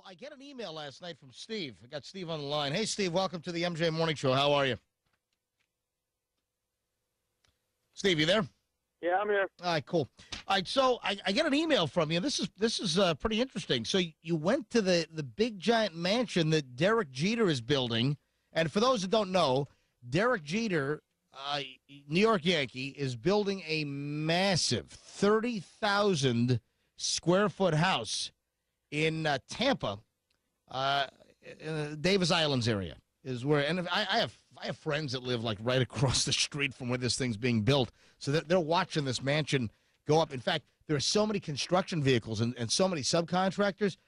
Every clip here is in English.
I get an email last night from Steve. I got Steve on the line. Hey, Steve, welcome to the MJ Morning Show. How are you? Steve, you there? Yeah, I'm here. All right, cool. All right, so I get an email from you. This is pretty interesting. So you went to the big giant mansion that Derek Jeter is building, and for those that don't know, Derek Jeter, New York Yankee, is building a massive 30,000 square foot house in Tampa, in the Davis Islands area is where. And I have friends that live like right across the street from where this thing's being built, so they're watching this mansion go up. In fact, there are so many construction vehicles and so many subcontractors.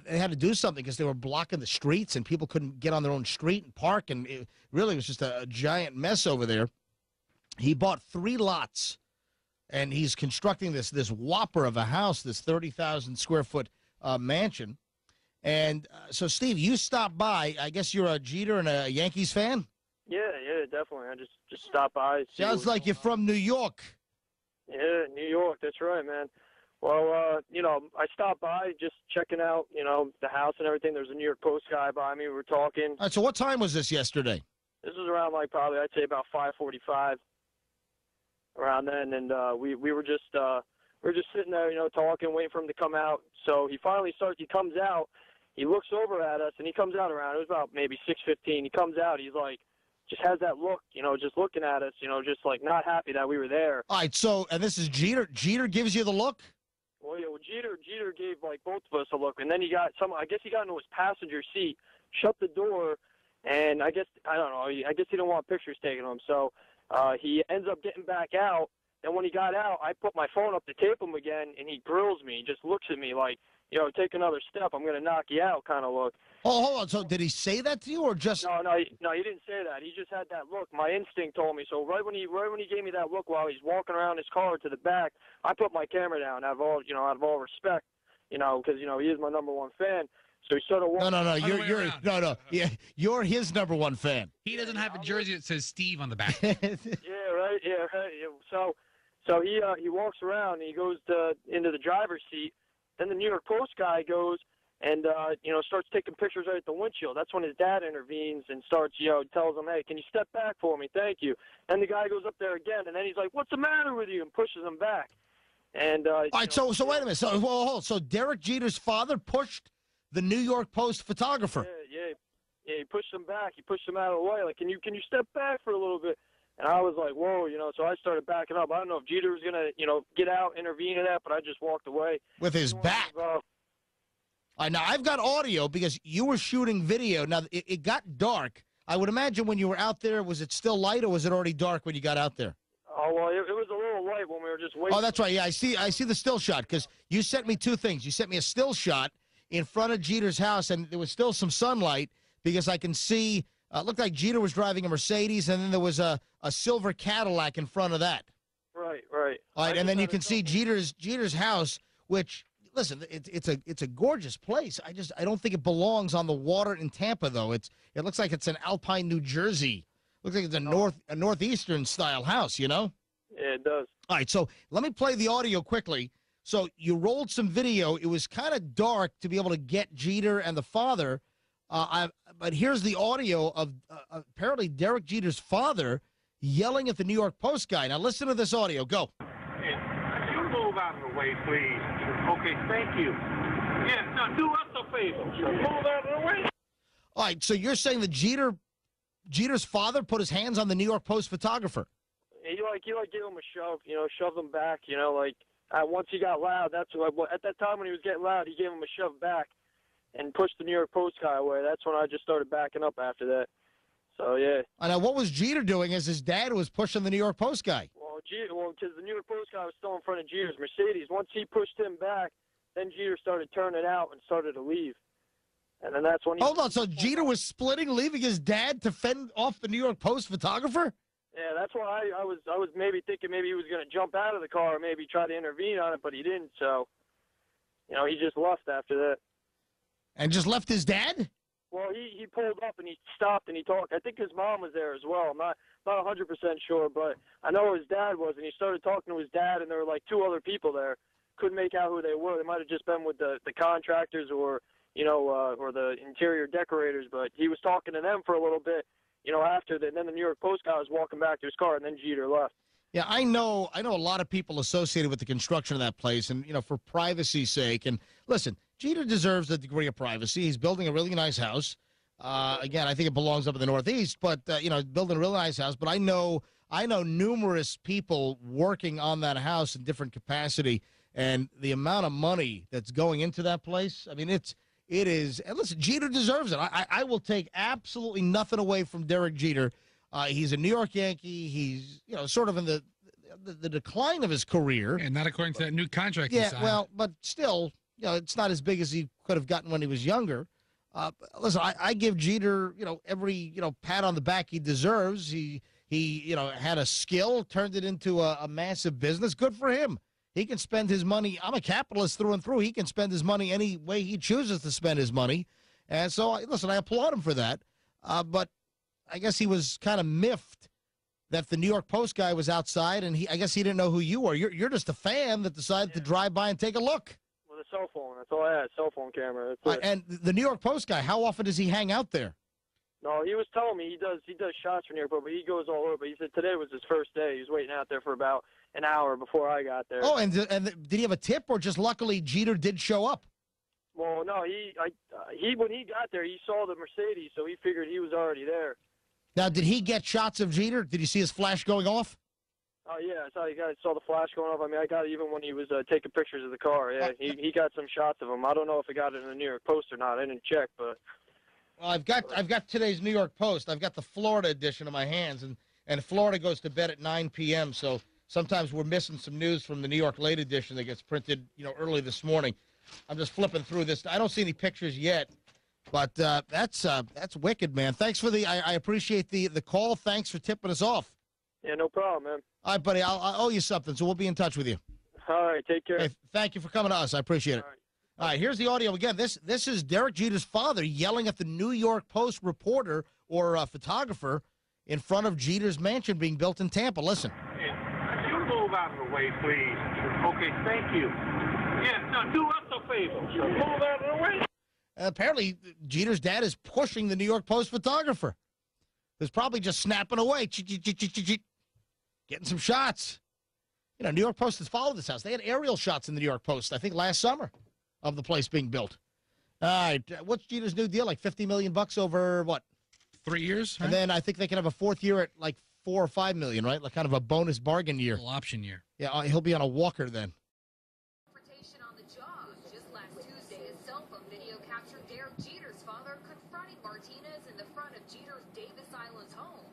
They had to do something because they were blocking the streets and people couldn't get on their own street and park, and it really was just a giant mess over there. He bought 3 lots, and he's constructing this whopper of a house, this 30,000 square foot mansion. And so, Steve, you stopped by. I guess you're a Jeter and a Yankees fan? Yeah, definitely. I just stopped by. Sounds like you're from New York. Yeah, New York. That's right, man. Well, I stopped by just checking out, the house and everything. There's a New York Post guy by me. We were talking. All right, so what time was this yesterday? This was around probably I'd say about 5:45, around then, and we were just sitting there, talking, waiting for him to come out. So he finally starts. He comes out. He looks over at us, and he comes out around. It was about maybe 6:15. He comes out. He's like, just has that look, just looking at us, just like not happy that we were there. All right, so and this is Jeter. Jeter gives you the look. Well, yeah. Well, Jeter gave like both of us a look, and then he got some. I guess he got into his passenger seat, shut the door, and I guess I don't know. I guess he didn't want pictures taken of him, so he ends up getting back out. And when he got out, I put my phone up to tape him again, and he grills me. He just looks at me like, take another step, I'm going to knock you out kind of look. Oh, hold on. So did he say that to you or just? No, he didn't say that. He just had that look. My instinct told me. So right when he gave me that look while he's walking around his car to the back, I put my camera down out of all respect, because, he is my number one fan. So he started walking. No. Yeah, you're his number one fan. He doesn't have a jersey that says Steve on the back. Yeah, right. So he walks around and he goes into the driver's seat. Then the New York Post guy goes and starts taking pictures right at the windshield. That's when his dad intervenes and starts tells him, hey, can you step back for me? Thank you. And the guy goes up there again, and then he's like, what's the matter with you? And pushes him back. And all right, so wait a minute. So Derek Jeter's father pushed the New York Post photographer. Yeah. He pushed him back. He pushed him out of the way. Like, can you step back for a little bit? And I was like, whoa, so I started backing up. I don't know if Jeter was going to, get out, intervene in that, but I just walked away. With his back. All right, now, I've got audio because you were shooting video. Now, it got dark. I would imagine when you were out there, was it still light or was it already dark when you got out there? Oh, well, it was a little light when we were just waiting. Oh, that's right. Yeah, I see the still shot because you sent me 2 things. You sent me a still shot in front of Jeter's house, and there was still some sunlight because I can see it looked like Jeter was driving a Mercedes, and then there was a silver Cadillac in front of that. Right. All right, and then you can see Jeter's house, which, listen, it's a gorgeous place. I don't think it belongs on the water in Tampa, though. It looks like it's in Alpine, New Jersey. Looks like it's a northeastern style house, Yeah, it does. All right, so let me play the audio quickly. So you rolled some video. It was kind of dark to be able to get Jeter and the father. But here's the audio of apparently Derek Jeter's father yelling at the New York Post guy. Now listen to this audio. Go. Hey, you move out of the way, please. Okay, thank you. Yeah, now do us a favor. Move out of the way. All right, so you're saying that Jeter's father put his hands on the New York Post photographer? He gave him a shove, shoved him back, once he got loud, that's what, at that time when he was getting loud, he gave him a shove back and pushed the New York Post guy away. That's when I just started backing up after that. So, yeah. Now, what was Jeter doing as his dad was pushing the New York Post guy? Well, because the New York Post guy was still in front of Jeter's Mercedes. Once he pushed him back, then Jeter started turning out and started to leave. And then that's when he... Hold on, so Jeter was splitting, leaving his dad to fend off the New York Post photographer? Yeah, that's why I was maybe thinking maybe he was going to jump out of the car or maybe try to intervene on it, but he didn't. So, he just left after that. And just left his dad? Well, he pulled up and he stopped and he talked. I think his mom was there as well. I'm not 100% sure, but I know his dad was, and he started talking to his dad, and there were like 2 other people there. Couldn't make out who they were. They might have just been with the contractors or, or the interior decorators, but he was talking to them for a little bit, after that. And then the New York Post guy was walking back to his car, and then Jeter left. Yeah, I know a lot of people associated with the construction of that place, and, for privacy's sake. And listen, Jeter deserves a degree of privacy. He's building a really nice house. Again, I think it belongs up in the Northeast, but, building a really nice house. But I know numerous people working on that house in different capacity, and the amount of money that's going into that place, I mean, it is. And listen, Jeter deserves it. I will take absolutely nothing away from Derek Jeter. He's a New York Yankee. He's, sort of in the decline of his career. And not according to that new contract he Yeah, signed. well, but still, it's not as big as he could have gotten when he was younger. Listen, I give Jeter, every, pat on the back he deserves. He had a skill, turned it into a massive business. Good for him. He can spend his money. I'm a capitalist through and through. He can spend his money any way he chooses to spend his money. And so, listen, I applaud him for that. But I guess he was kind of miffed that the New York Post guy was outside, and I guess he didn't know who you were. You're just a fan that decided to drive by and take a look. With a cell phone. That's all I had, cell phone camera. That's it. And the New York Post guy, how often does he hang out there? No, he was telling me he does shots from the airport, but he goes all over. But he said today was his first day. He was waiting out there for about an hour before I got there. Oh, and did he have a tip, or just luckily Jeter did show up? Well, no, when he got there, he saw the Mercedes, so he figured he was already there. Now, did he get shots of Jeter? Did you see his flash going off? Oh, yeah, I saw the flash going off. I mean, I got it even when he was taking pictures of the car. Yeah, he got some shots of him. I don't know if he got it in the New York Post or not. I didn't check, but. Well, I've got today's New York Post. I've got the Florida edition in my hands, and Florida goes to bed at 9 p.m., so sometimes we're missing some news from the New York late edition that gets printed, early this morning. I'm just flipping through this. I don't see any pictures yet, but that's wicked, man. Thanks for I appreciate the call. Thanks for tipping us off. Yeah, no problem, man. All right, buddy. I owe you something, so we'll be in touch with you. All right, take care. Hey, thank you for coming to us. I appreciate it. All right, here's the audio again. This is Derek Jeter's father yelling at the New York Post reporter or photographer in front of Jeter's mansion being built in Tampa. Listen. Hey, you move out of the way, please. Okay, thank you. Yes, now do us a favor. Move out of the way. Apparently, Jeter's dad is pushing the New York Post photographer, who's probably just snapping away, getting some shots. New York Post has followed this house. They had aerial shots in the New York Post, I think, last summer of the place being built. All right, what's Jeter's new deal? Like $50 million over what? 3 years? And then I think they can have a fourth year at like $4 or $5 million, right? Like kind of a bonus bargain year. Little option year. Yeah, he'll be on a walker then. On the job. Just last Tuesday, a cell phone video captured Derek Jeter's father confronting Martinez in the front of Jeter's Davis Island home.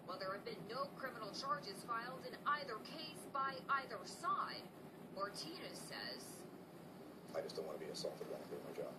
While there have been no criminal charges filed in either case by either side, Martinez says, I just don't want to be assaulted when I do my job.